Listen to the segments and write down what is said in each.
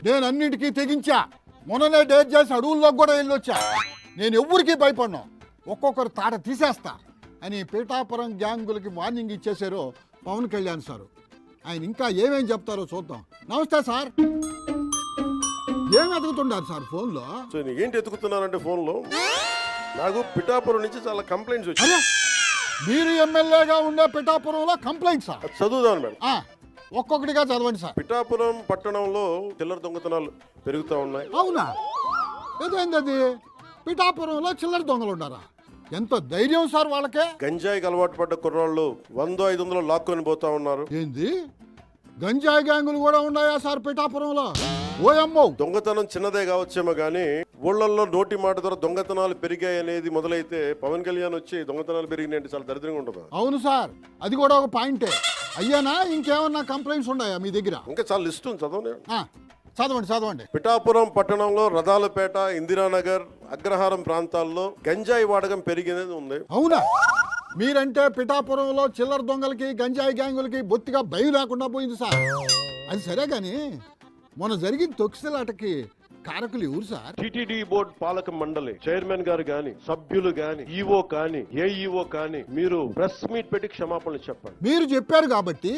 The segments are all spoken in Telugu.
నేను అన్నిటికీ తెగించా. మొన్ననే డేట్ చేసి అడవుల్లోకి కూడా వెళ్ళొచ్చా. నేను ఎవ్వరికీ భయపడ్ను. ఒక్కొక్కరు తాట తీసేస్తా అని పీఠాపురం గ్యాంగులకి వార్నింగ్ ఇచ్చేశారు పవన్ కళ్యాణ్ సారు. ఆయన ఇంకా ఏమేం చెప్తారో చూద్దాం. నమస్తే సార్. ఏం ఎదుగుతున్నారు సార్ ఫోన్లో? సో ఏంటి ఎత్తుకుతున్నారంటే ఫోన్లో నాకు పిఠాపురం నుంచి చాలా కంప్లైంట్స్ వచ్చాయి. మీరు ఎమ్మెల్యేగా ఉండే పిఠాపురంలో కంప్లైంట్స్ చదువుదాం మేడం. ఒక్కొక్కటిగా చదవండి సార్. పిఠాపురం పట్టణంలో చిల్లర దొంగతనాలు పెరుగుతూ ఉన్నాయి. అవునా? ఏదైంది అది? పిఠాపురంలో చిల్లర దొంగలు ఉన్నారా? ఎంత ధైర్యం సార్ వాళ్ళకే? గంజాయికి అలవాటు పడ్డ కుర్రాళ్ళు 100-500 లాక్కొని పోతా ఉన్నారు. ఏంది? గంజాయి గ్యాంగులు కూడా ఉన్నాయా సార్ పిఠాపురంలో? ఓయమ్మో! దొంగతనం చిన్నదే కావచ్చేమో కానీ ఊళ్ళల్లో నోటి మాట ద్వారా దొంగతనాలు పెరిగాయి అనేది మొదలైతే పవన్ కళ్యాణ్ వచ్చి దొంగతనాలు పెరిగినాయంటే చాలా దరిద్రంగా ఉంటుంది. అవును సార్, అది కూడా ఒక పాయింటే. అయ్యానా ఇంకేమన్నా కంప్లైంట్స్ ఉన్నాయా మీ దగ్గర? ఇంకా చాలా లిస్ట్ ఉంది, చదవండి. పిఠాపురం పట్టణంలో రథాలపేట, ఇందిరానగర్, అగ్రహారం ప్రాంతాల్లో గంజాయి వాడకం పెరిగినది ఉంది. అవునా? మీరంటే పిఠాపురంలో చిల్లర దొంగలకి గంజాయి గ్యాంగులకి బొత్తిగా భయం లేకుండా పోయింది సార్. అది సరే గాని మొన్న జరిగిన తొక్కిసలాటకి కారకులు ఎవరు సార్? టిటిడి బోర్డు పాలక మండలి చైర్మన్ గారు గాని, సభ్యులు గాని, ఈఓ కానీ, ఏఈఓ కానీ మీరు ప్రెస్ మీట్ పెట్టి క్షమాపణలు చెప్పండి. మీరు చెప్పారు కాబట్టి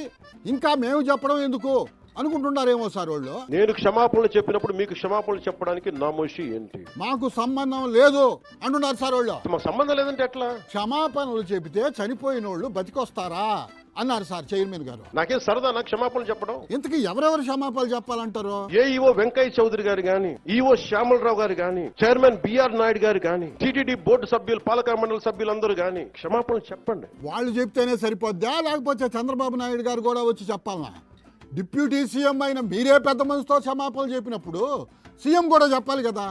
ఇంకా మేము చెప్పడం ఎందుకు అనుకుంటున్నారేమో సార్ వాళ్ళు. నేను క్షమాపణలు చెప్పినప్పుడు మీకు క్షమాపణలు చెప్పడానికి నామోషి ఏంటి? మాకు సంబంధం లేదు అంటున్నారు సార్ వాళ్ళు. మాకు సంబంధం లేదంటే ఎట్లా? క్షమాపణలు చెబితే చనిపోయిన వాళ్ళు బతికొస్తారా అన్నారు సార్ చైర్మన్ గారు. నాకేం సరదా నాకు క్షమాపణలు చెప్పడం. ఇంతకీ ఎవరెవరు క్షమాపణలు చెప్పాలంటారు? ఏఈఓ వెంకయ్య చౌదరి గారు గాని, ఈఓ శ్యామలరావు గారు గాని, చైర్మన్ బిఆర్ నాయుడు గారు గాని, టిటిడి బోర్డు సభ్యులు, పాలక మండలి సభ్యులందరూ గాని క్షమాపణలు చెప్పండి. వాళ్ళు చెప్తేనే సరిపోద్దా లేకపోతే చంద్రబాబు నాయుడు గారు కూడా వచ్చి చెప్పాలనా? డిప్యూటీ సీఎం అయిన మీరే పెద్ద మనసుతో క్షమాపణలు చెప్పినప్పుడు సీఎం కూడా చెప్పాలి కదా.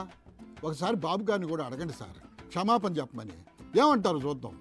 ఒకసారి బాబు గారిని కూడా అడగండి సార్ క్షమాపణ చెప్పమని. ఏమంటారు చూద్దాం.